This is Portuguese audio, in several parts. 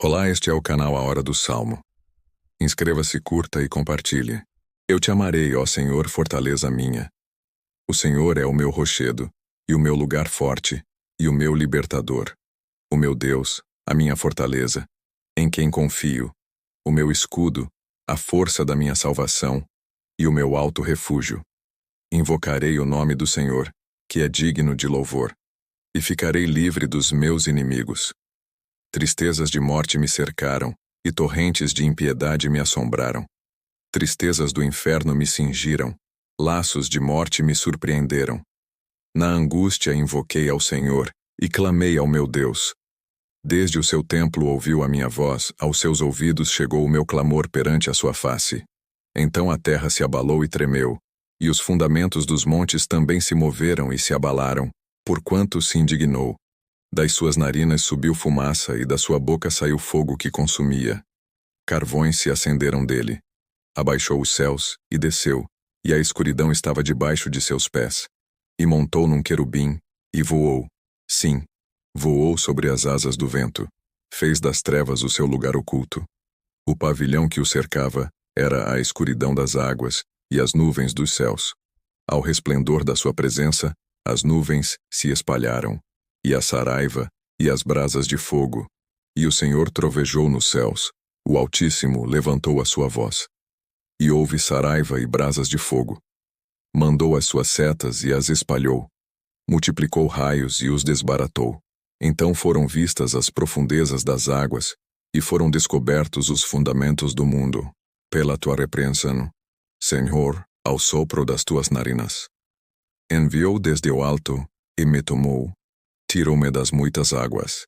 Olá, este é o canal A Hora do Salmo. Inscreva-se, curta e compartilhe. Eu te amarei, ó Senhor, fortaleza minha. O Senhor é o meu rochedo, e o meu lugar forte, e o meu libertador. O meu Deus, a minha fortaleza, em quem confio, o meu escudo, a força da minha salvação, e o meu alto refúgio. Invocarei o nome do Senhor, que é digno de louvor, e ficarei livre dos meus inimigos. Tristezas de morte me cercaram, e torrentes de impiedade me assombraram. Tristezas do inferno me cingiram, laços de morte me surpreenderam. Na angústia invoquei ao Senhor, e clamei ao meu Deus. Desde o seu templo ouviu a minha voz, aos seus ouvidos chegou o meu clamor perante a sua face. Então a terra se abalou e tremeu, e os fundamentos dos montes também se moveram e se abalaram, porquanto se indignou. Das suas narinas subiu fumaça e da sua boca saiu fogo que consumia. Carvões se acenderam dele. Abaixou os céus e desceu, e a escuridão estava debaixo de seus pés. E montou num querubim, e voou. Sim, voou sobre as asas do vento. Fez das trevas o seu lugar oculto. O pavilhão que o cercava era a escuridão das águas e as nuvens dos céus. Ao resplendor da sua presença, as nuvens se espalharam, e a saraiva, e as brasas de fogo. E o Senhor trovejou nos céus, o Altíssimo levantou a sua voz. E houve saraiva e brasas de fogo. Mandou as suas setas e as espalhou. Multiplicou raios e os desbaratou. Então foram vistas as profundezas das águas, e foram descobertos os fundamentos do mundo, pela tua repreensão, Senhor, ao sopro das tuas narinas. Enviou desde o alto, e me tomou. Tirou-me das muitas águas.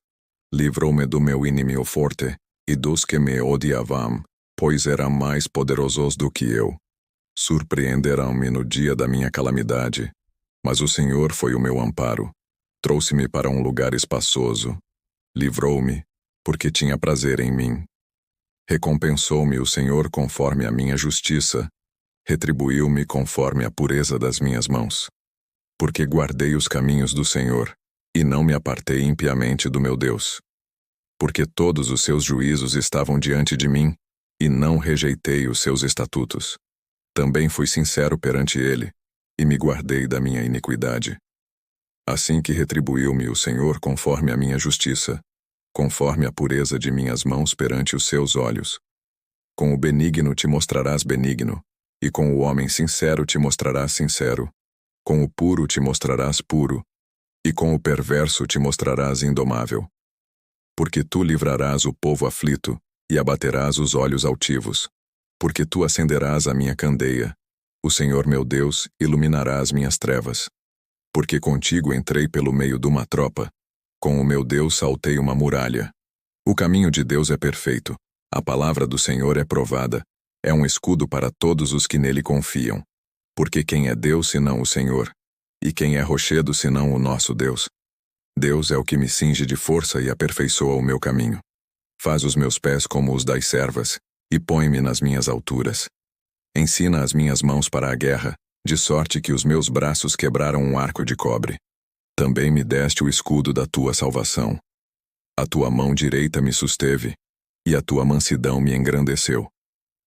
Livrou-me do meu inimigo forte, e dos que me odiavam, pois eram mais poderosos do que eu. Surpreenderam-me no dia da minha calamidade, mas o Senhor foi o meu amparo. Trouxe-me para um lugar espaçoso. Livrou-me, porque tinha prazer em mim. Recompensou-me o Senhor conforme a minha justiça. Retribuiu-me conforme a pureza das minhas mãos. Porque guardei os caminhos do Senhor, e não me apartei impiamente do meu Deus. Porque todos os seus juízos estavam diante de mim, e não rejeitei os seus estatutos. Também fui sincero perante ele, e me guardei da minha iniquidade. Assim que retribuiu-me o Senhor conforme a minha justiça, conforme a pureza de minhas mãos perante os seus olhos. Com o benigno te mostrarás benigno, e com o homem sincero te mostrarás sincero. Com o puro te mostrarás puro, e com o perverso te mostrarás indomável. Porque tu livrarás o povo aflito, e abaterás os olhos altivos. Porque tu acenderás a minha candeia. O Senhor meu Deus iluminará as minhas trevas. Porque contigo entrei pelo meio de uma tropa. Com o meu Deus saltei uma muralha. O caminho de Deus é perfeito. A palavra do Senhor é provada. É um escudo para todos os que nele confiam. Porque quem é Deus senão o Senhor? E quem é rochedo senão o nosso Deus? Deus é o que me cinge de força e aperfeiçoa o meu caminho. Faz os meus pés como os das servas, e põe-me nas minhas alturas. Ensina as minhas mãos para a guerra, de sorte que os meus braços quebraram um arco de cobre. Também me deste o escudo da tua salvação. A tua mão direita me susteve, e a tua mansidão me engrandeceu.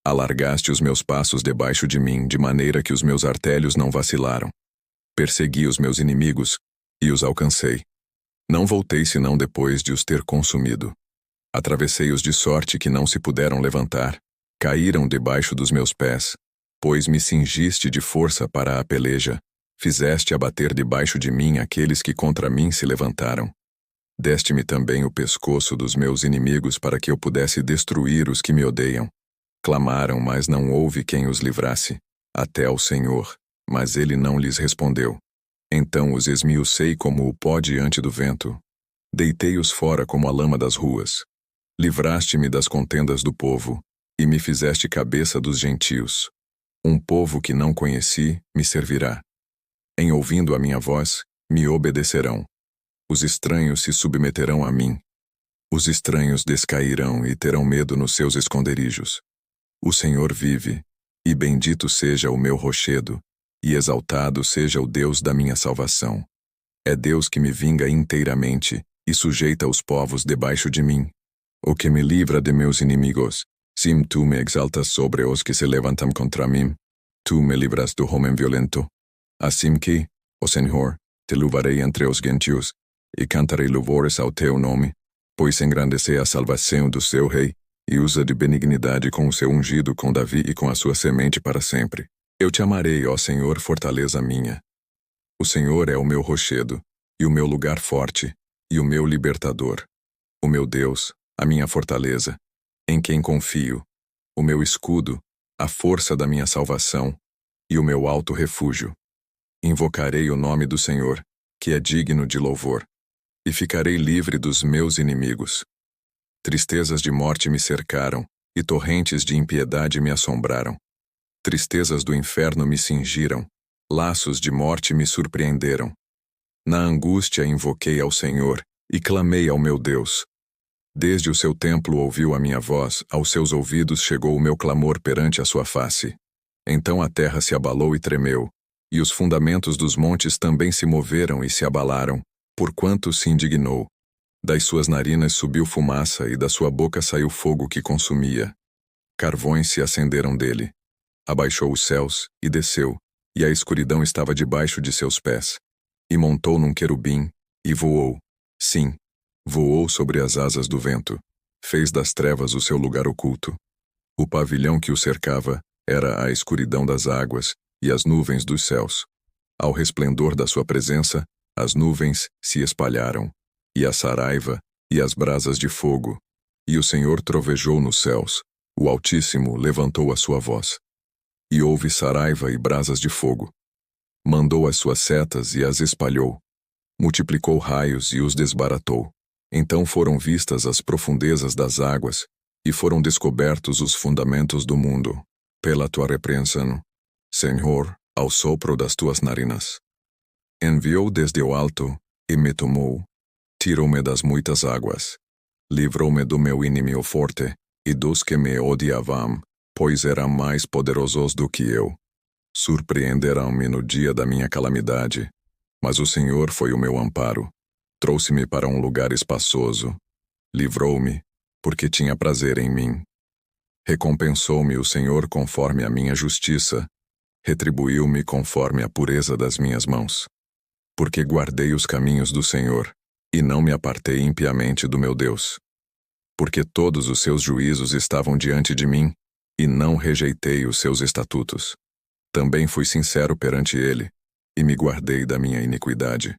Alargaste os meus passos debaixo de mim, de maneira que os meus artelhos não vacilaram. Persegui os meus inimigos, e os alcancei. Não voltei senão depois de os ter consumido. Atravessei-os de sorte que não se puderam levantar. Caíram debaixo dos meus pés, pois me cingiste de força para a peleja. Fizeste abater debaixo de mim aqueles que contra mim se levantaram. Deste-me também o pescoço dos meus inimigos para que eu pudesse destruir os que me odeiam. Clamaram, mas não houve quem os livrasse, até ao Senhor, mas ele não lhes respondeu. Então os esmiucei como o pó diante do vento. Deitei-os fora como a lama das ruas. Livraste-me das contendas do povo, e me fizeste cabeça dos gentios. Um povo que não conheci me servirá. Em ouvindo a minha voz, me obedecerão. Os estranhos se submeterão a mim. Os estranhos descairão e terão medo nos seus esconderijos. O Senhor vive, e bendito seja o meu rochedo, e exaltado seja o Deus da minha salvação. É Deus que me vinga inteiramente, e sujeita os povos debaixo de mim. o que me livra de meus inimigos. Sim, tu me exaltas sobre os que se levantam contra mim. Tu me livras do homem violento. Assim que, ó Senhor, te louvarei entre os gentios, e cantarei louvores ao teu nome, pois engrandecei a salvação do seu rei, e usa de benignidade com o seu ungido, com Davi e com a sua semente para sempre. Eu te amarei, ó Senhor, fortaleza minha. O Senhor é o meu rochedo, e o meu lugar forte, e o meu libertador. O meu Deus, a minha fortaleza, em quem confio, o meu escudo, a força da minha salvação, e o meu alto refúgio. Invocarei o nome do Senhor, que é digno de louvor, e ficarei livre dos meus inimigos. Tristezas de morte me cercaram, e torrentes de impiedade me assombraram. Tristezas do inferno me cingiram, laços de morte me surpreenderam. Na angústia invoquei ao Senhor, e clamei ao meu Deus. Desde o seu templo ouviu a minha voz, aos seus ouvidos chegou o meu clamor perante a sua face. Então a terra se abalou e tremeu, e os fundamentos dos montes também se moveram e se abalaram, porquanto se indignou. Das suas narinas subiu fumaça, e da sua boca saiu fogo que consumia. Carvões se acenderam dele. Abaixou os céus, e desceu, e a escuridão estava debaixo de seus pés. E montou num querubim, e voou. Sim, voou sobre as asas do vento. Fez das trevas o seu lugar oculto. O pavilhão que o cercava era a escuridão das águas e as nuvens dos céus. Ao resplendor da sua presença, as nuvens se espalharam, e a saraiva, e as brasas de fogo. E o Senhor trovejou nos céus, o Altíssimo levantou a sua voz. E houve saraiva e brasas de fogo. Mandou as suas setas e as espalhou. Multiplicou raios e os desbaratou. Então foram vistas as profundezas das águas, e foram descobertos os fundamentos do mundo, pela tua repreensão, Senhor, ao sopro das tuas narinas. Enviou desde o alto, e me tomou. Tirou-me das muitas águas. Livrou-me do meu inimigo forte, e dos que me odiavam, pois eram mais poderosos do que eu. Surpreenderão-me no dia da minha calamidade, mas o Senhor foi o meu amparo. Trouxe-me para um lugar espaçoso. Livrou-me, porque tinha prazer em mim. Recompensou-me o Senhor conforme a minha justiça. Retribuiu-me conforme a pureza das minhas mãos. Porque guardei os caminhos do Senhor, e não me apartei impiamente do meu Deus. Porque todos os seus juízos estavam diante de mim, e não rejeitei os seus estatutos. Também fui sincero perante ele, e me guardei da minha iniquidade.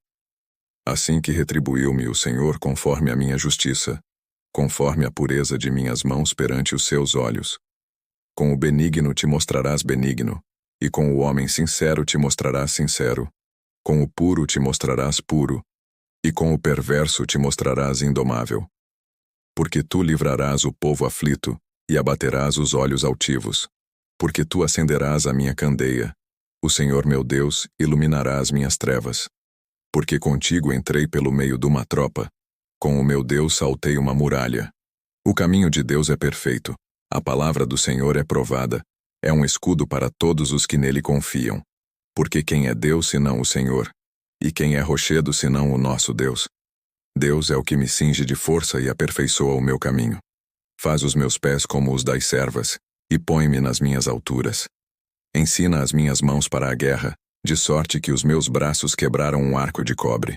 Assim que retribuiu-me o Senhor conforme a minha justiça, conforme a pureza de minhas mãos perante os seus olhos. Com o benigno te mostrarás benigno, e com o homem sincero te mostrarás sincero. Com o puro te mostrarás puro, e com o perverso te mostrarás indomável. Porque tu livrarás o povo aflito, e abaterás os olhos altivos. Porque tu acenderás a minha candeia. O Senhor meu Deus iluminará as minhas trevas. Porque contigo entrei pelo meio de uma tropa. Com o meu Deus saltei uma muralha. O caminho de Deus é perfeito. A palavra do Senhor é provada. É um escudo para todos os que nele confiam. Porque quem é Deus senão o Senhor? E quem é rochedo senão o nosso Deus? Deus é o que me cinge de força e aperfeiçoa o meu caminho. Faz os meus pés como os das servas, e põe-me nas minhas alturas. Ensina as minhas mãos para a guerra, de sorte que os meus braços quebraram um arco de cobre.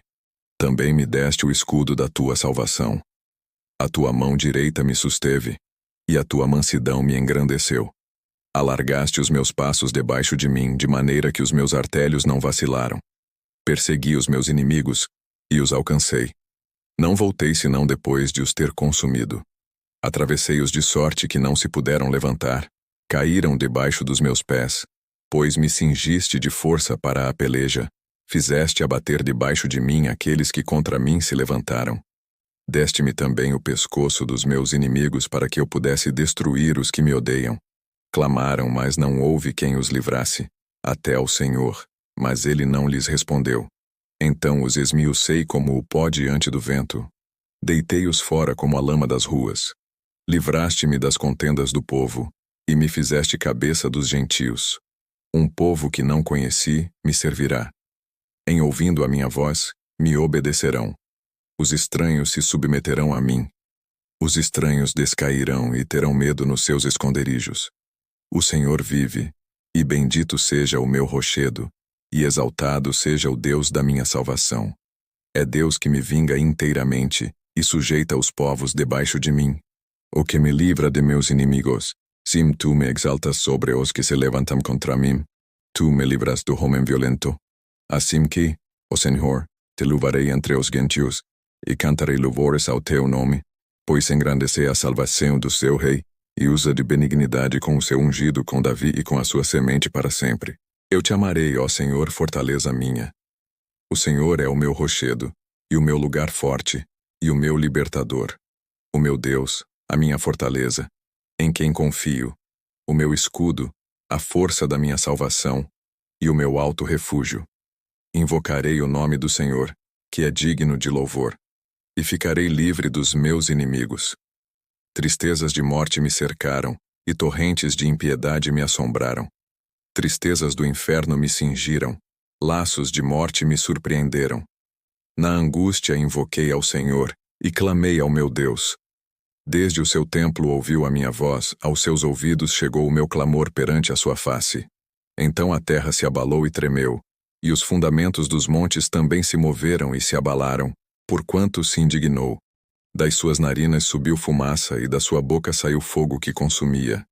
Também me deste o escudo da tua salvação. A tua mão direita me susteve, e a tua mansidão me engrandeceu. Alargaste os meus passos debaixo de mim, de maneira que os meus artelhos não vacilaram. Persegui os meus inimigos, e os alcancei. Não voltei senão depois de os ter consumido. Atravessei-os de sorte que não se puderam levantar. Caíram debaixo dos meus pés, pois me cingiste de força para a peleja. Fizeste abater debaixo de mim aqueles que contra mim se levantaram. Deste-me também o pescoço dos meus inimigos para que eu pudesse destruir os que me odeiam. Clamaram, mas não houve quem os livrasse, até ao Senhor, mas ele não lhes respondeu. Então os esmiucei como o pó diante do vento. Deitei-os fora como a lama das ruas. Livraste-me das contendas do povo, e me fizeste cabeça dos gentios. Um povo que não conheci me servirá. Em ouvindo a minha voz, me obedecerão. Os estranhos se submeterão a mim. Os estranhos descairão e terão medo nos seus esconderijos. O Senhor vive, e bendito seja o meu rochedo, e exaltado seja o Deus da minha salvação. É Deus que me vinga inteiramente, e sujeita os povos debaixo de mim. O que me livra de meus inimigos. Sim, tu me exaltas sobre os que se levantam contra mim. Tu me livras do homem violento. Assim que, ó Senhor, te louvarei entre os gentios, e cantarei louvores ao teu nome, pois engrandecei a salvação do seu rei, e usa de benignidade com o seu ungido, com Davi e com a sua semente para sempre. Eu te amarei, ó Senhor, fortaleza minha. O Senhor é o meu rochedo, e o meu lugar forte, e o meu libertador. O meu Deus, a minha fortaleza, em quem confio, o meu escudo, a força da minha salvação, e o meu alto refúgio. Invocarei o nome do Senhor, que é digno de louvor, e ficarei livre dos meus inimigos. Tristezas de morte me cercaram, e torrentes de impiedade me assombraram. Tristezas do inferno me cingiram, laços de morte me surpreenderam. Na angústia invoquei ao Senhor, e clamei ao meu Deus. Desde o seu templo ouviu a minha voz, aos seus ouvidos chegou o meu clamor perante a sua face. Então a terra se abalou e tremeu, e os fundamentos dos montes também se moveram e se abalaram, porquanto se indignou. Das suas narinas subiu fumaça, e da sua boca saiu fogo que consumia.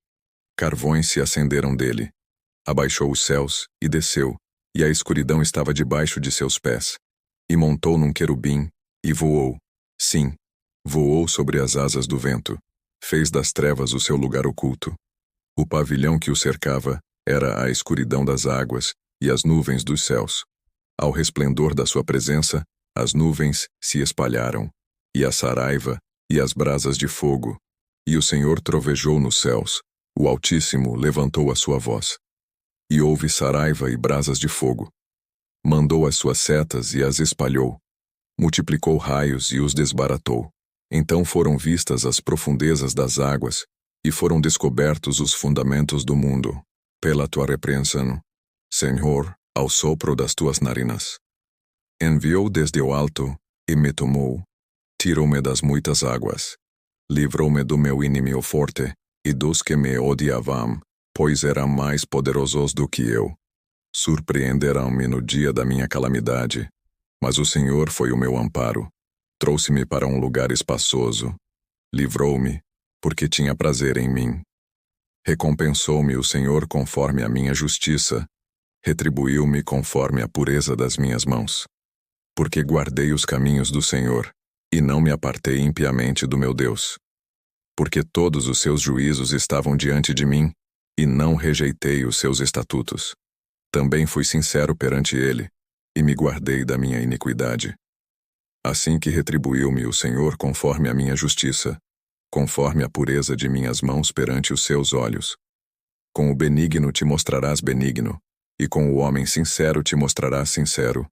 Carvões se acenderam dele. Abaixou os céus, e desceu, e a escuridão estava debaixo de seus pés. E montou num querubim, e voou. Sim, voou sobre as asas do vento. Fez das trevas o seu lugar oculto. O pavilhão que o cercava era a escuridão das águas e as nuvens dos céus. Ao resplendor da sua presença, as nuvens se espalharam, e a saraiva, e as brasas de fogo. E o Senhor trovejou nos céus, o Altíssimo levantou a sua voz. E houve saraiva e brasas de fogo. Mandou as suas setas e as espalhou. Multiplicou raios e os desbaratou. Então foram vistas as profundezas das águas, e foram descobertos os fundamentos do mundo, pela tua repreensão, Senhor, ao sopro das tuas narinas. Enviou desde o alto, e me tomou. Tirou-me das muitas águas. Livrou-me do meu inimigo forte, e dos que me odiavam, pois eram mais poderosos do que eu. Surpreenderão-me no dia da minha calamidade, mas o Senhor foi o meu amparo. Trouxe-me para um lugar espaçoso. Livrou-me, porque tinha prazer em mim. Recompensou-me o Senhor conforme a minha justiça. Retribuiu-me conforme a pureza das minhas mãos. Porque guardei os caminhos do Senhor, e não me apartei impiamente do meu Deus. Porque todos os seus juízos estavam diante de mim, e não rejeitei os seus estatutos. Também fui sincero perante ele, e me guardei da minha iniquidade. Assim que retribuiu-me o Senhor conforme a minha justiça, conforme a pureza de minhas mãos perante os seus olhos. Com o benigno te mostrarás benigno, e com o homem sincero te mostrarás sincero.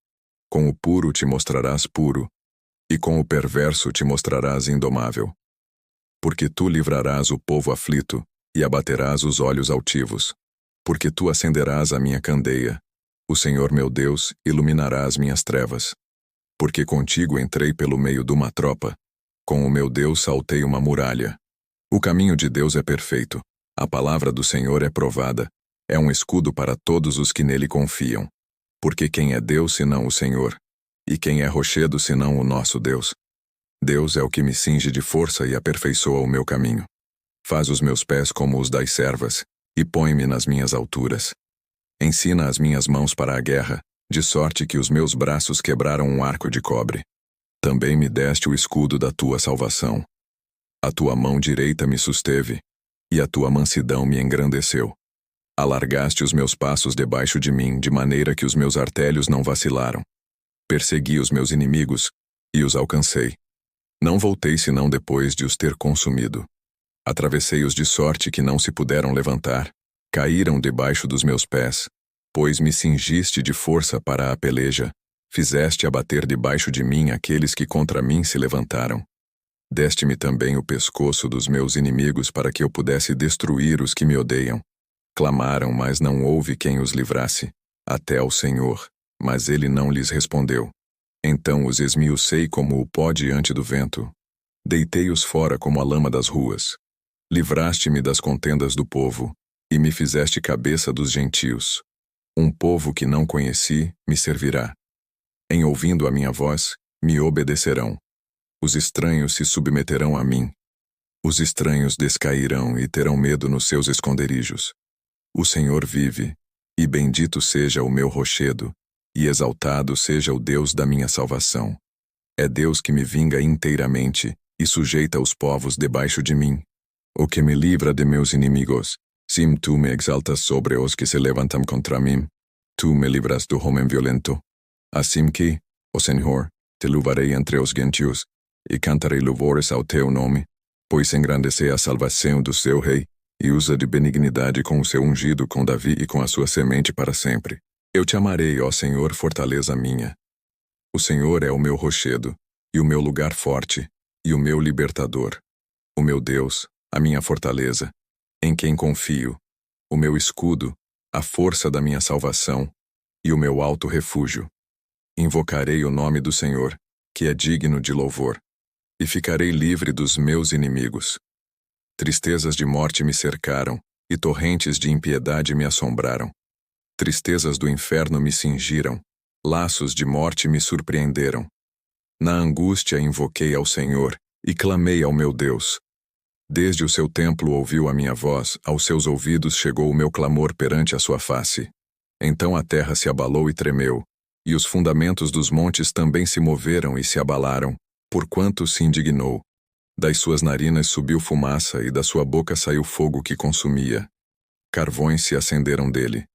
Com o puro te mostrarás puro, e com o perverso te mostrarás indomável. Porque tu livrarás o povo aflito, e abaterás os olhos altivos. Porque tu acenderás a minha candeia. O Senhor meu Deus iluminará as minhas trevas. Porque contigo entrei pelo meio de uma tropa. Com o meu Deus saltei uma muralha. O caminho de Deus é perfeito. A palavra do Senhor é provada. É um escudo para todos os que nele confiam. Porque quem é Deus senão o Senhor? E quem é rochedo senão o nosso Deus? Deus é o que me cinge de força e aperfeiçoa o meu caminho. Faz os meus pés como os das servas, e põe-me nas minhas alturas. Ensina as minhas mãos para a guerra, de sorte que os meus braços quebraram um arco de cobre. Também me deste o escudo da tua salvação. A tua mão direita me susteve, e a tua mansidão me engrandeceu. Alargaste os meus passos debaixo de mim, de maneira que os meus artelhos não vacilaram. Persegui os meus inimigos, e os alcancei. Não voltei senão depois de os ter consumido. Atravessei-os de sorte que não se puderam levantar, caíram debaixo dos meus pés, pois me cingiste de força para a peleja, fizeste abater debaixo de mim aqueles que contra mim se levantaram. Deste-me também o pescoço dos meus inimigos para que eu pudesse destruir os que me odeiam. Clamaram, mas não houve quem os livrasse, até ao Senhor, mas ele não lhes respondeu. Então os esmiucei como o pó diante do vento. Deitei-os fora como a lama das ruas. Livraste-me das contendas do povo, e me fizeste cabeça dos gentios. Um povo que não conheci me servirá. Em ouvindo a minha voz, me obedecerão. Os estranhos se submeterão a mim. Os estranhos descairão e terão medo nos seus esconderijos. O Senhor vive, e bendito seja o meu rochedo, e exaltado seja o Deus da minha salvação. É Deus que me vinga inteiramente, e sujeita os povos debaixo de mim. O que me livra de meus inimigos. Sim, tu me exaltas sobre os que se levantam contra mim. Tu me livras do homem violento. Assim que, ó Senhor, te louvarei entre os gentios, e cantarei louvores ao teu nome, pois engrandecei a salvação do seu rei, e usa de benignidade com o seu ungido, com Davi e com a sua semente para sempre. Eu te amarei, ó Senhor, fortaleza minha. O Senhor é o meu rochedo, e o meu lugar forte, e o meu libertador. O meu Deus, a minha fortaleza, em quem confio, o meu escudo, a força da minha salvação, e o meu alto refúgio. Invocarei o nome do Senhor, que é digno de louvor, e ficarei livre dos meus inimigos. Tristezas de morte me cercaram, e torrentes de impiedade me assombraram. Tristezas do inferno me cingiram, laços de morte me surpreenderam. Na angústia invoquei ao Senhor, e clamei ao meu Deus. Desde o seu templo ouviu a minha voz, aos seus ouvidos chegou o meu clamor perante a sua face. Então a terra se abalou e tremeu, e os fundamentos dos montes também se moveram e se abalaram, porquanto se indignou. Das suas narinas subiu fumaça, e da sua boca saiu fogo que consumia. Carvões se acenderam dele.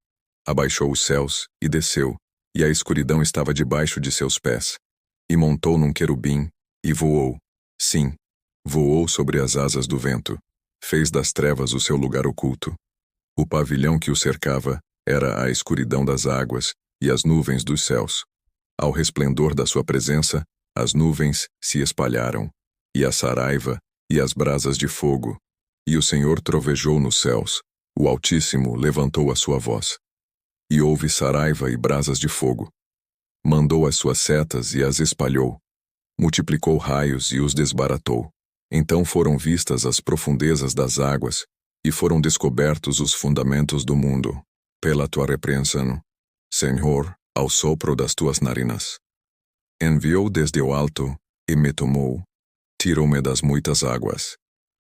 Abaixou os céus, e desceu, e a escuridão estava debaixo de seus pés. E montou num querubim, e voou. Sim, voou sobre as asas do vento. Fez das trevas o seu lugar oculto. O pavilhão que o cercava era a escuridão das águas e as nuvens dos céus. Ao resplendor da sua presença, as nuvens se espalharam, e a saraiva, e as brasas de fogo. E o Senhor trovejou nos céus, o Altíssimo levantou a sua voz. E houve saraiva e brasas de fogo. Mandou as suas setas e as espalhou. Multiplicou raios e os desbaratou. Então foram vistas as profundezas das águas, e foram descobertos os fundamentos do mundo, pela tua repreensão, Senhor, ao sopro das tuas narinas. Enviou desde o alto, e me tomou. Tirou-me das muitas águas.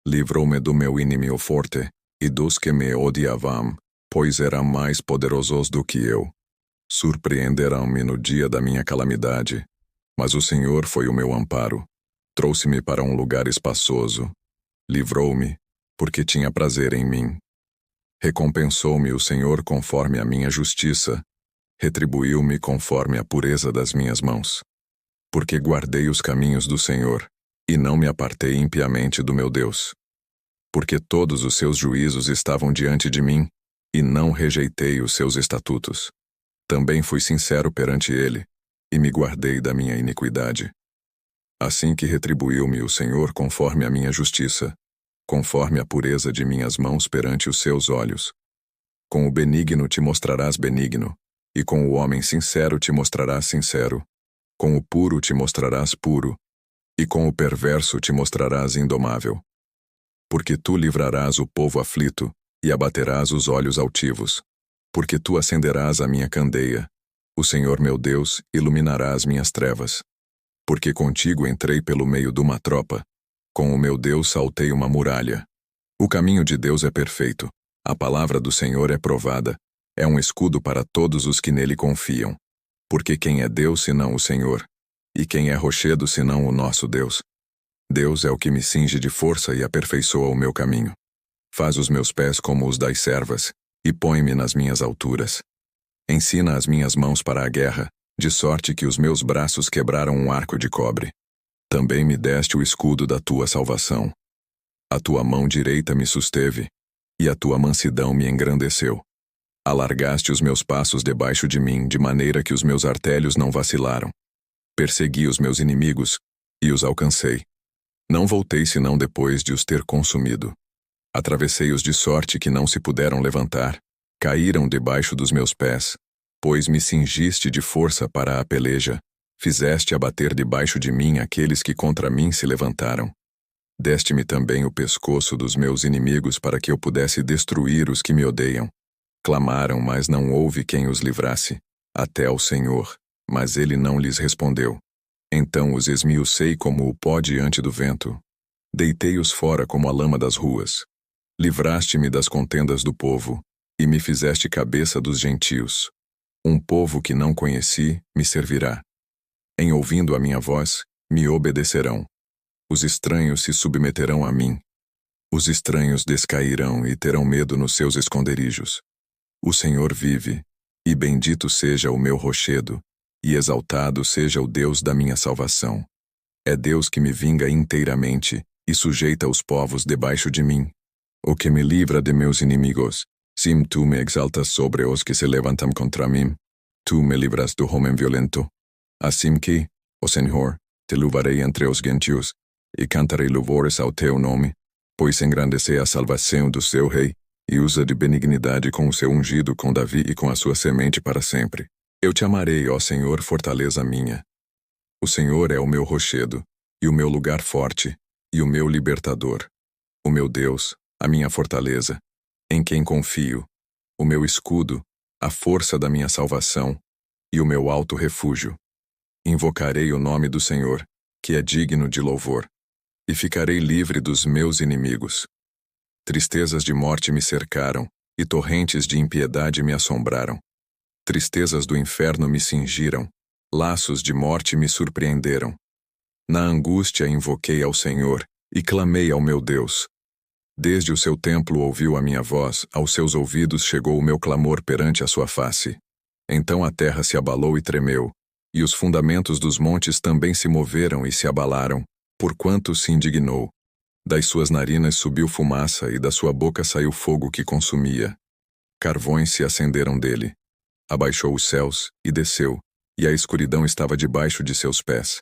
Livrou-me do meu inimigo forte, e dos que me odiavam, pois eram mais poderosos do que eu. Surpreenderam-me no dia da minha calamidade, mas o Senhor foi o meu amparo. Trouxe-me para um lugar espaçoso. Livrou-me, porque tinha prazer em mim. Recompensou-me o Senhor conforme a minha justiça. Retribuiu-me conforme a pureza das minhas mãos. Porque guardei os caminhos do Senhor, e não me apartei impiamente do meu Deus. Porque todos os seus juízos estavam diante de mim, e não rejeitei os seus estatutos. Também fui sincero perante ele, e me guardei da minha iniquidade. Assim que retribuiu-me o Senhor conforme a minha justiça, conforme a pureza de minhas mãos perante os seus olhos. Com o benigno te mostrarás benigno, e com o homem sincero te mostrarás sincero. Com o puro te mostrarás puro, e com o perverso te mostrarás indomável. Porque tu livrarás o povo aflito, e abaterás os olhos altivos. Porque tu acenderás a minha candeia. O Senhor meu Deus iluminará as minhas trevas. Porque contigo entrei pelo meio de uma tropa. Com o meu Deus saltei uma muralha. O caminho de Deus é perfeito. A palavra do Senhor é provada. É um escudo para todos os que nele confiam. Porque quem é Deus senão o Senhor? E quem é rochedo senão o nosso Deus? Deus é o que me cinge de força e aperfeiçoa o meu caminho. Faz os meus pés como os das servas, e põe-me nas minhas alturas. Ensina as minhas mãos para a guerra, de sorte que os meus braços quebraram um arco de cobre. Também me deste o escudo da tua salvação. A tua mão direita me susteve, e a tua mansidão me engrandeceu. Alargaste os meus passos debaixo de mim, de maneira que os meus artelhos não vacilaram. Persegui os meus inimigos, e os alcancei. Não voltei senão depois de os ter consumido. Atravessei-os de sorte que não se puderam levantar, caíram debaixo dos meus pés, pois me cingiste de força para a peleja, fizeste abater debaixo de mim aqueles que contra mim se levantaram. Deste-me também o pescoço dos meus inimigos para que eu pudesse destruir os que me odeiam. Clamaram, mas não houve quem os livrasse, até ao Senhor, mas ele não lhes respondeu. Então os esmiucei como o pó diante do vento. Deitei-os fora como a lama das ruas. Livraste-me das contendas do povo, e me fizeste cabeça dos gentios. Um povo que não conheci me servirá. Em ouvindo a minha voz, me obedecerão. Os estranhos se submeterão a mim. Os estranhos descairão e terão medo nos seus esconderijos. O Senhor vive, e bendito seja o meu rochedo, e exaltado seja o Deus da minha salvação. É Deus que me vinga inteiramente, e sujeita os povos debaixo de mim. O que me livra de meus inimigos. Sim, tu me exaltas sobre os que se levantam contra mim. Tu me livras do homem violento. Assim que, ó Senhor, te louvarei entre os gentios, e cantarei louvores ao teu nome, pois engrandecei a salvação do seu rei, e usa de benignidade com o seu ungido, com Davi e com a sua semente para sempre. Eu te amarei, ó Senhor, fortaleza minha. O Senhor é o meu rochedo, e o meu lugar forte, e o meu libertador. O meu Deus, a minha fortaleza, em quem confio, o meu escudo, a força da minha salvação, e o meu alto refúgio. Invocarei o nome do Senhor, que é digno de louvor, e ficarei livre dos meus inimigos. Tristezas de morte me cercaram, e torrentes de impiedade me assombraram. Tristezas do inferno me cingiram, laços de morte me surpreenderam. Na angústia invoquei ao Senhor, e clamei ao meu Deus. Desde o seu templo ouviu a minha voz, aos seus ouvidos chegou o meu clamor perante a sua face. Então a terra se abalou e tremeu, e os fundamentos dos montes também se moveram e se abalaram, porquanto se indignou. Das suas narinas subiu fumaça, e da sua boca saiu fogo que consumia. Carvões se acenderam dele. Abaixou os céus, e desceu, e a escuridão estava debaixo de seus pés.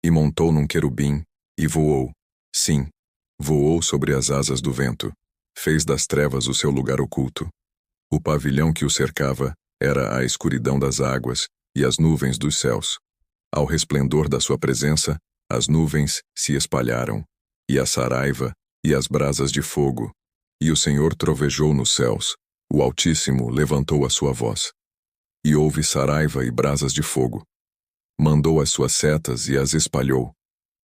E montou num querubim, e voou. Sim, voou sobre as asas do vento. Fez das trevas o seu lugar oculto. O pavilhão que o cercava era a escuridão das águas e as nuvens dos céus. Ao resplendor da sua presença, as nuvens se espalharam, e a saraiva, e as brasas de fogo. E o Senhor trovejou nos céus, o Altíssimo levantou a sua voz. E houve saraiva e brasas de fogo. Mandou as suas setas e as espalhou.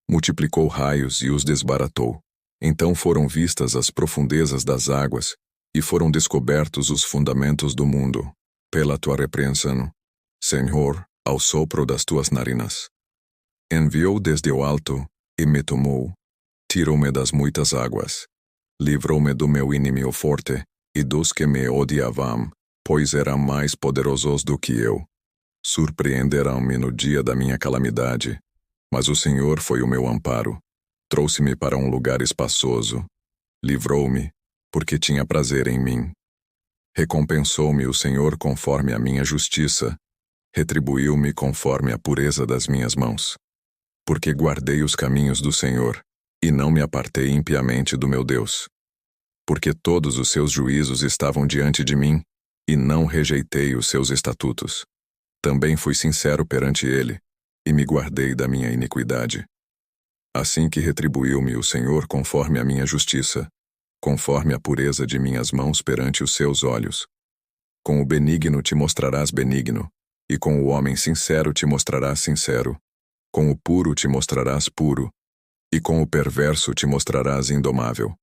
Multiplicou raios e os desbaratou. Então foram vistas as profundezas das águas, e foram descobertos os fundamentos do mundo, pela tua repreensão, Senhor, ao sopro das tuas narinas. Enviou desde o alto, e me tomou. Tirou-me das muitas águas. Livrou-me do meu inimigo forte, e dos que me odiavam, pois eram mais poderosos do que eu. Surpreenderam-me no dia da minha calamidade, mas o Senhor foi o meu amparo. Trouxe-me para um lugar espaçoso. Livrou-me, porque tinha prazer em mim. Recompensou-me o Senhor conforme a minha justiça. Retribuiu-me conforme a pureza das minhas mãos. Porque guardei os caminhos do Senhor, e não me apartei impiamente do meu Deus. Porque todos os seus juízos estavam diante de mim, e não rejeitei os seus estatutos. Também fui sincero perante ele, e me guardei da minha iniquidade. Assim que retribuiu-me o Senhor conforme a minha justiça, conforme a pureza de minhas mãos perante os seus olhos. Com o benigno te mostrarás benigno, e com o homem sincero te mostrarás sincero. Com o puro te mostrarás puro, e com o perverso te mostrarás indomável.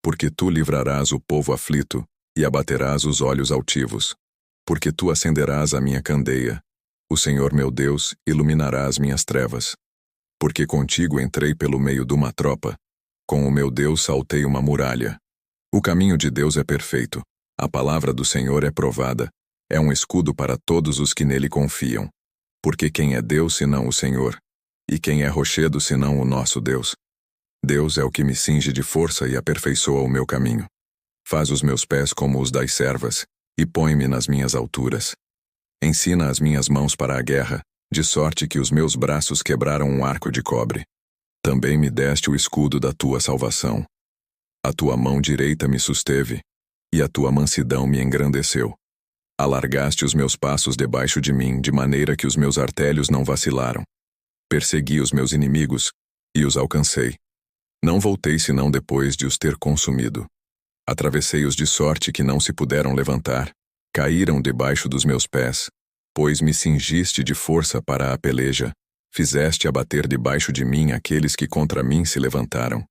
Porque tu livrarás o povo aflito, e abaterás os olhos altivos. Porque tu acenderás a minha candeia. O Senhor meu Deus iluminará as minhas trevas. Porque contigo entrei pelo meio de uma tropa. Com o meu Deus saltei uma muralha. O caminho de Deus é perfeito. A palavra do Senhor é provada. É um escudo para todos os que nele confiam. Porque quem é Deus senão o Senhor? E quem é rochedo senão o nosso Deus? Deus é o que me cinge de força e aperfeiçoa o meu caminho. Faz os meus pés como os das servas, e põe-me nas minhas alturas. Ensina as minhas mãos para a guerra, de sorte que os meus braços quebraram um arco de cobre. Também me deste o escudo da tua salvação. A tua mão direita me susteve, e a tua mansidão me engrandeceu. Alargaste os meus passos debaixo de mim, de maneira que os meus artelhos não vacilaram. Persegui os meus inimigos, e os alcancei. Não voltei senão depois de os ter consumido. Atravessei-os de sorte que não se puderam levantar, caíram debaixo dos meus pés, pois me cingiste de força para a peleja, fizeste abater debaixo de mim aqueles que contra mim se levantaram.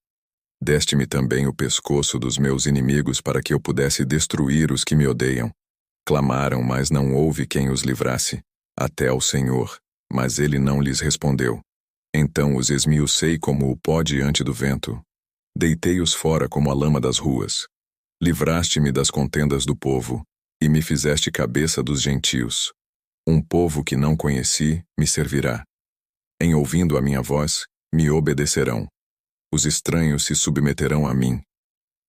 Deste-me também o pescoço dos meus inimigos para que eu pudesse destruir os que me odeiam. Clamaram, mas não houve quem os livrasse, até ao Senhor, mas ele não lhes respondeu. Então os esmiucei como o pó diante do vento. Deitei-os fora como a lama das ruas. Livraste-me das contendas do povo, e me fizeste cabeça dos gentios. Um povo que não conheci me servirá. Em ouvindo a minha voz, me obedecerão. Os estranhos se submeterão a mim.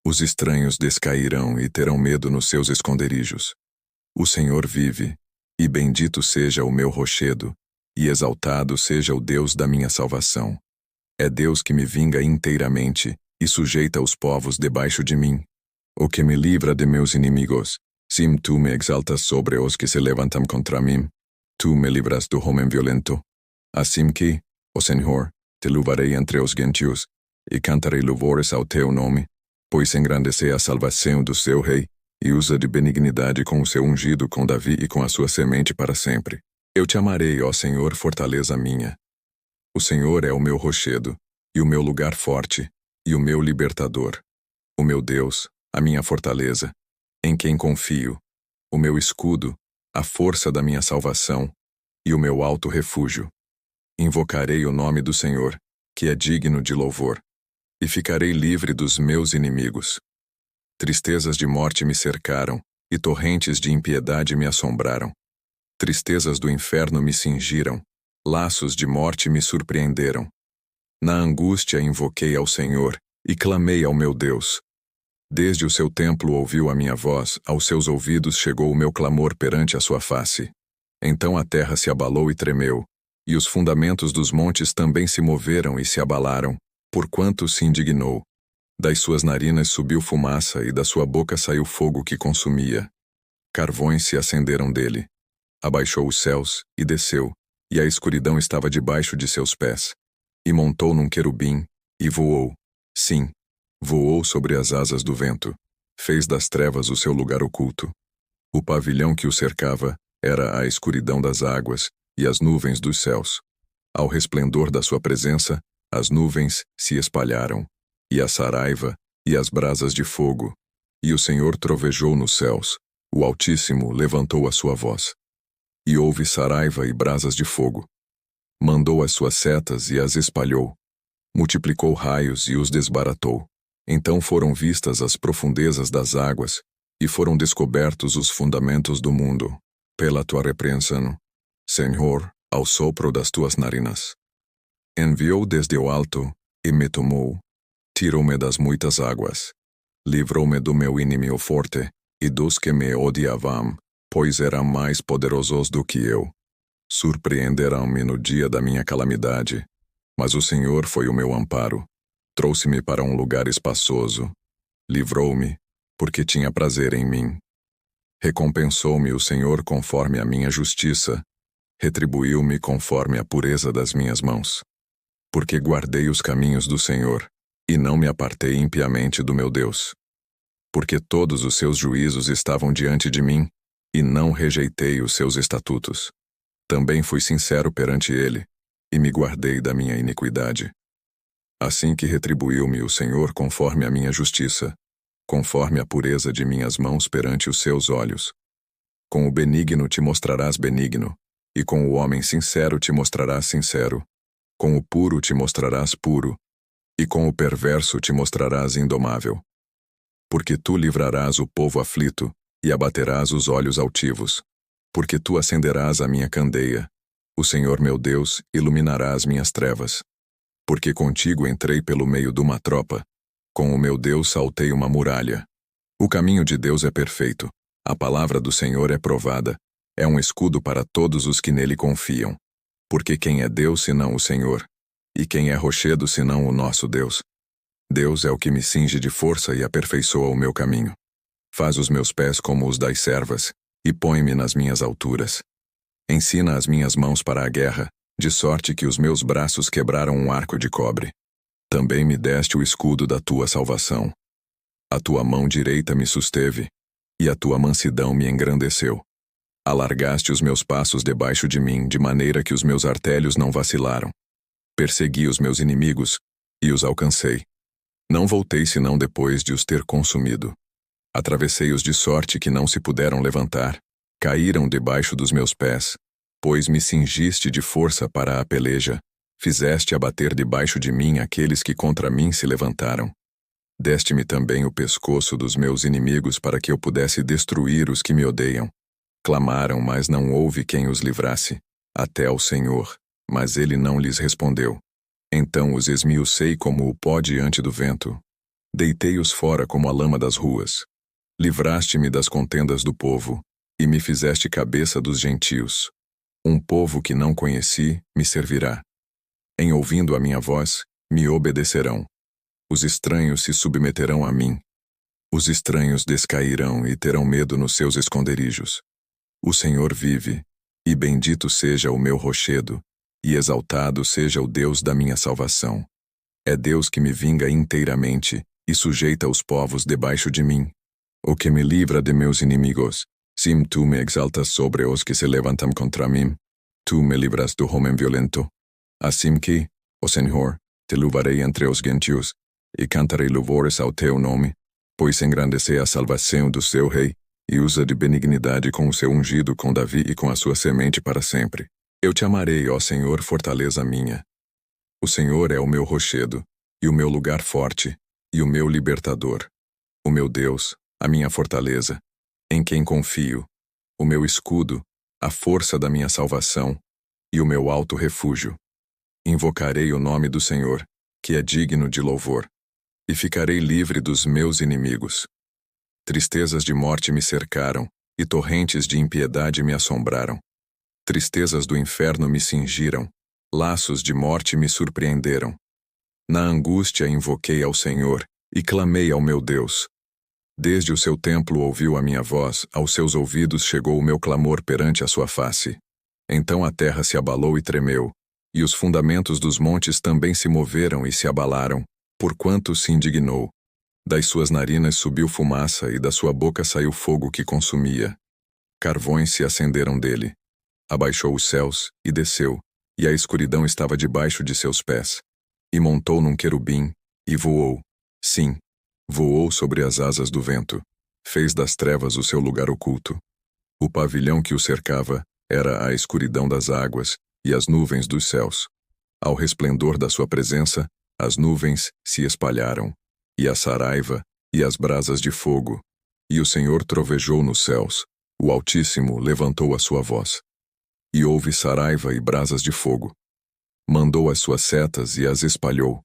Os estranhos descairão e terão medo nos seus esconderijos. O Senhor vive, e bendito seja o meu rochedo, e exaltado seja o Deus da minha salvação. É Deus que me vinga inteiramente, e sujeita os povos debaixo de mim. O que me livra de meus inimigos. Sim, tu me exaltas sobre os que se levantam contra mim. Tu me livras do homem violento. Assim que, ó Senhor, te louvarei entre os gentios, e cantarei louvores ao teu nome, pois engrandecei a salvação do seu rei, e usa de benignidade com o seu ungido, com Davi e com a sua semente para sempre. Eu te amarei, ó Senhor, fortaleza minha. O Senhor é o meu rochedo, e o meu lugar forte, e o meu libertador. O meu Deus, a minha fortaleza, em quem confio, o meu escudo, a força da minha salvação, e o meu alto refúgio. Invocarei o nome do Senhor, que é digno de louvor, e ficarei livre dos meus inimigos. Tristezas de morte me cercaram, e torrentes de impiedade me assombraram. Tristezas do inferno me cingiram, laços de morte me surpreenderam. Na angústia invoquei ao Senhor, e clamei ao meu Deus. Desde o seu templo ouviu a minha voz, aos seus ouvidos chegou o meu clamor perante a sua face. Então a terra se abalou e tremeu, e os fundamentos dos montes também se moveram e se abalaram, porquanto se indignou. Das suas narinas subiu fumaça, e da sua boca saiu fogo que consumia. Carvões se acenderam dele. Abaixou os céus, e desceu, e a escuridão estava debaixo de seus pés. E montou num querubim, e voou. Sim, voou sobre as asas do vento. Fez das trevas o seu lugar oculto. O pavilhão que o cercava era a escuridão das águas e as nuvens dos céus. Ao resplendor da sua presença, as nuvens se espalharam, e a saraiva, e as brasas de fogo. E o Senhor trovejou nos céus, o Altíssimo levantou a sua voz. E houve saraiva e brasas de fogo. Mandou as suas setas e as espalhou. Multiplicou raios e os desbaratou. Então foram vistas as profundezas das águas, e foram descobertos os fundamentos do mundo, pela tua repreensão, Senhor, ao sopro das tuas narinas. Enviou desde o alto, e me tomou. Tirou-me das muitas águas. Livrou-me do meu inimigo forte, e dos que me odiavam, pois eram mais poderosos do que eu. Surpreenderão-me no dia da minha calamidade. Mas o Senhor foi o meu amparo. Trouxe-me para um lugar espaçoso. Livrou-me, porque tinha prazer em mim. Recompensou-me o Senhor conforme a minha justiça. Retribuiu-me conforme a pureza das minhas mãos. Porque guardei os caminhos do Senhor, e não me apartei impiamente do meu Deus. Porque todos os seus juízos estavam diante de mim, e não rejeitei os seus estatutos. Também fui sincero perante ele, e me guardei da minha iniquidade. Assim que retribuiu-me o Senhor conforme a minha justiça, conforme a pureza de minhas mãos perante os seus olhos. Com o benigno te mostrarás benigno, e com o homem sincero te mostrarás sincero. Com o puro te mostrarás puro, e com o perverso te mostrarás indomável. Porque tu livrarás o povo aflito, e abaterás os olhos altivos. Porque tu acenderás a minha candeia. O Senhor meu Deus iluminará as minhas trevas. Porque contigo entrei pelo meio de uma tropa. Com o meu Deus saltei uma muralha. O caminho de Deus é perfeito. A palavra do Senhor é provada. É um escudo para todos os que nele confiam. Porque quem é Deus senão o Senhor? E quem é rochedo senão o nosso Deus? Deus é o que me cinge de força e aperfeiçoa o meu caminho. Faz os meus pés como os das servas, e põe-me nas minhas alturas. Ensina as minhas mãos para a guerra, de sorte que os meus braços quebraram um arco de cobre. Também me deste o escudo da tua salvação. A tua mão direita me susteve, e a tua mansidão me engrandeceu. Alargaste os meus passos debaixo de mim, de maneira que os meus artelhos não vacilaram. Persegui os meus inimigos, e os alcancei. Não voltei senão depois de os ter consumido. Atravessei-os de sorte que não se puderam levantar. Caíram debaixo dos meus pés, pois me cingiste de força para a peleja. Fizeste abater debaixo de mim aqueles que contra mim se levantaram. Deste-me também o pescoço dos meus inimigos para que eu pudesse destruir os que me odeiam. Clamaram, mas não houve quem os livrasse, até ao Senhor, mas ele não lhes respondeu. Então os esmiucei como o pó diante do vento. Deitei-os fora como a lama das ruas. Livraste-me das contendas do povo, e me fizeste cabeça dos gentios. Um povo que não conheci me servirá. Em ouvindo a minha voz, me obedecerão. Os estranhos se submeterão a mim. Os estranhos descairão e terão medo nos seus esconderijos. O Senhor vive, e bendito seja o meu rochedo, e exaltado seja o Deus da minha salvação. É Deus que me vinga inteiramente, e sujeita os povos debaixo de mim. O que me livra de meus inimigos. Sim, tu me exaltas sobre os que se levantam contra mim. Tu me livras do homem violento. Assim que, ó Senhor, te louvarei entre os gentios, e cantarei louvores ao teu nome, pois engrandecei a salvação do seu rei, e usa de benignidade com o seu ungido, com Davi e com a sua semente para sempre. Eu te amarei, ó Senhor, fortaleza minha. O Senhor é o meu rochedo, e o meu lugar forte, e o meu libertador. O meu Deus, a minha fortaleza, em quem confio, o meu escudo, a força da minha salvação, e o meu alto refúgio. Invocarei o nome do Senhor, que é digno de louvor, e ficarei livre dos meus inimigos. Tristezas de morte me cercaram, e torrentes de impiedade me assombraram. Tristezas do inferno me cingiram, laços de morte me surpreenderam. Na angústia invoquei ao Senhor, e clamei ao meu Deus. Desde o seu templo ouviu a minha voz, aos seus ouvidos chegou o meu clamor perante a sua face. Então a terra se abalou e tremeu, e os fundamentos dos montes também se moveram e se abalaram, porquanto se indignou. Das suas narinas subiu fumaça, e da sua boca saiu fogo que consumia. Carvões se acenderam dele. Abaixou os céus, e desceu, e a escuridão estava debaixo de seus pés. E montou num querubim, e voou. Sim, voou sobre as asas do vento. Fez das trevas o seu lugar oculto. O pavilhão que o cercava era a escuridão das águas e as nuvens dos céus. Ao resplendor da sua presença, as nuvens se espalharam, e a saraiva, e as brasas de fogo. E o Senhor trovejou nos céus, o Altíssimo levantou a sua voz. E houve saraiva e brasas de fogo. Mandou as suas setas e as espalhou.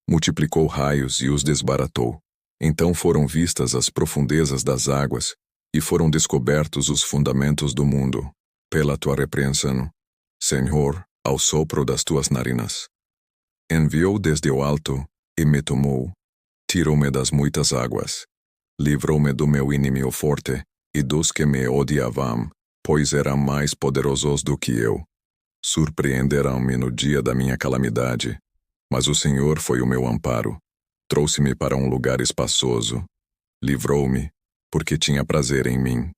Multiplicou raios e os desbaratou. Então foram vistas as profundezas das águas, e foram descobertos os fundamentos do mundo, pela tua repreensão, Senhor, ao sopro das tuas narinas. Enviou desde o alto, e me tomou. Tirou-me das muitas águas. Livrou-me do meu inimigo forte, e dos que me odiavam, pois eram mais poderosos do que eu. Surpreenderam-me no dia da minha calamidade, mas o Senhor foi o meu amparo. Trouxe-me para um lugar espaçoso. Livrou-me, porque tinha prazer em mim.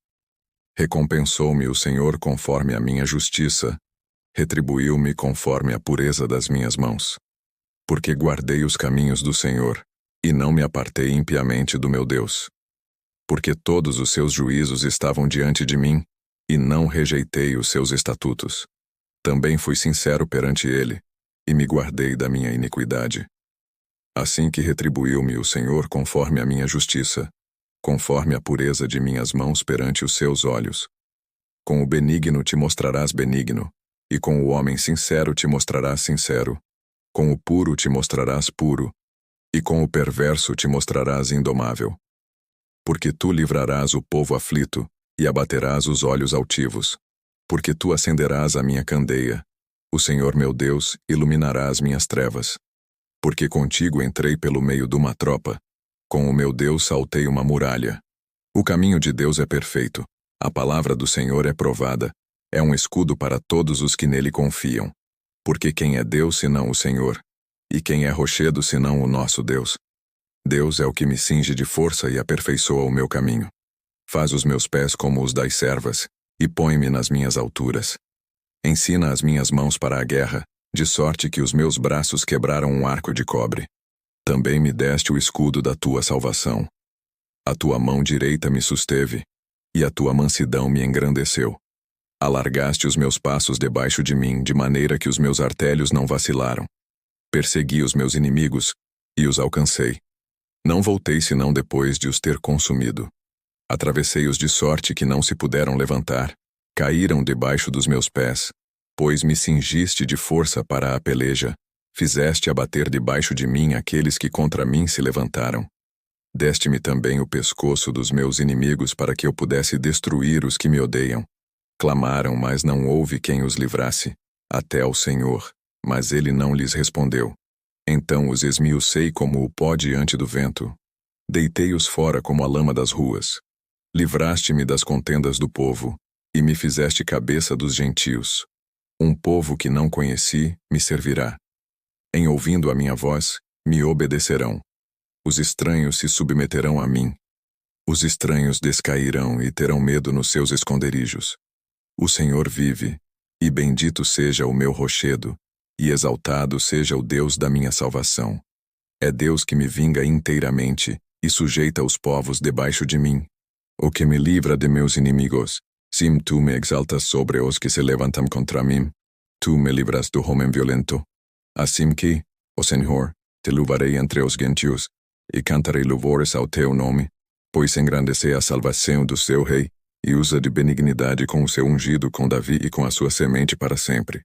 Recompensou-me o Senhor conforme a minha justiça. Retribuiu-me conforme a pureza das minhas mãos. Porque guardei os caminhos do Senhor, e não me apartei impiamente do meu Deus. Porque todos os seus juízos estavam diante de mim, e não rejeitei os seus estatutos. Também fui sincero perante ele, e me guardei da minha iniquidade. Assim que retribuiu-me o Senhor conforme a minha justiça, conforme a pureza de minhas mãos perante os seus olhos. Com o benigno te mostrarás benigno, e com o homem sincero te mostrarás sincero. Com o puro te mostrarás puro, e com o perverso te mostrarás indomável. Porque tu livrarás o povo aflito, e abaterás os olhos altivos. Porque tu acenderás a minha candeia. O Senhor meu Deus iluminará as minhas trevas. Porque contigo entrei pelo meio de uma tropa. Com o meu Deus saltei uma muralha. O caminho de Deus é perfeito. A palavra do Senhor é provada. É um escudo para todos os que nele confiam. Porque quem é Deus senão o Senhor? E quem é rochedo senão o nosso Deus? Deus é o que me cinge de força e aperfeiçoa o meu caminho. Faz os meus pés como os das servas, e põe-me nas minhas alturas. Ensina as minhas mãos para a guerra, de sorte que os meus braços quebraram um arco de cobre. Também me deste o escudo da tua salvação. A tua mão direita me susteve, e a tua mansidão me engrandeceu. Alargaste os meus passos debaixo de mim, de maneira que os meus artelhos não vacilaram. Persegui os meus inimigos, e os alcancei. Não voltei senão depois de os ter consumido. Atravessei-os de sorte que não se puderam levantar. Caíram debaixo dos meus pés, pois me cingiste de força para a peleja. Fizeste abater debaixo de mim aqueles que contra mim se levantaram. Deste-me também o pescoço dos meus inimigos para que eu pudesse destruir os que me odeiam. Clamaram, mas não houve quem os livrasse, até ao Senhor, mas ele não lhes respondeu. Então os esmiucei como o pó diante do vento. Deitei-os fora como a lama das ruas. Livraste-me das contendas do povo, e me fizeste cabeça dos gentios. Um povo que não conheci me servirá. Em ouvindo a minha voz, me obedecerão. Os estranhos se submeterão a mim. Os estranhos descairão e terão medo nos seus esconderijos. O Senhor vive, e bendito seja o meu rochedo, e exaltado seja o Deus da minha salvação. É Deus que me vinga inteiramente, e sujeita os povos debaixo de mim. O que me livra de meus inimigos. Sim, tu me exaltas sobre os que se levantam contra mim. Tu me livras do homem violento. Assim que, ó Senhor, te louvarei entre os gentios, e cantarei louvores ao teu nome, pois engrandecei a salvação do seu rei, e usa de benignidade com o seu ungido, com Davi e com a sua semente para sempre.